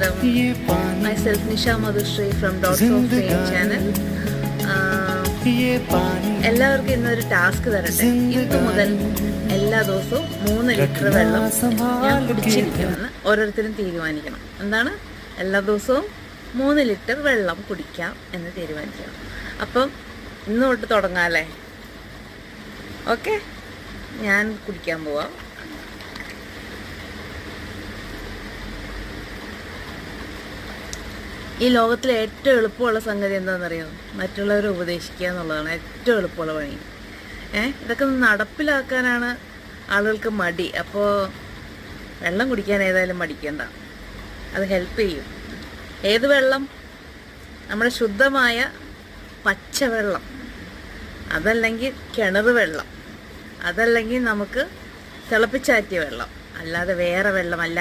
നമസ്കാരം. Myself Nisha Madhushri from Dots of Fame channel. എല്ലാവർക്കും ഇന്നൊരു ടാസ്ക് തരട്ടെ. ഇന്നു മുതൽ എല്ലാ ദിവസവും 3 ലിറ്റർ വെള്ളം ഞാൻ കുടിച്ചിരിക്കുമെന്ന് ഓരോരുത്തരും തീരുമാനിക്കണം. എന്താണ്? എല്ലാ ദിവസവും 3 ലിറ്റർ വെള്ളം കുടിക്കാം എന്ന് തീരുമാനിക്കണം. അപ്പം ഇന്ന് തൊട്ട് തുടങ്ങാമല്ലേ? ഓക്കെ, ഞാൻ കുടിക്കാൻ പോവാം. ഈ ലോകത്തിലെ ഏറ്റവും എളുപ്പമുള്ള സംഗതി എന്താണെന്നറിയോ? മറ്റുള്ളവരെ ഉപദേശിക്കുക എന്നുള്ളതാണ് ഏറ്റവും എളുപ്പമുള്ള പണി. ഇതൊക്കെ നടപ്പിലാക്കാനാണ് ആളുകൾക്ക് മടി. അപ്പോൾ വെള്ളം കുടിക്കാൻ ഏതായാലും മടിക്കണ്ട, അത് ഹെൽപ്പ് ചെയ്യും. ഏത് വെള്ളം? നമ്മുടെ ശുദ്ധമായ പച്ചവെള്ളം, അതല്ലെങ്കിൽ കിണർ വെള്ളം, അതല്ലെങ്കിൽ നമുക്ക് തിളപ്പിച്ചാറ്റിയ വെള്ളം, അല്ലാതെ വേറെ വെള്ളമല്ല.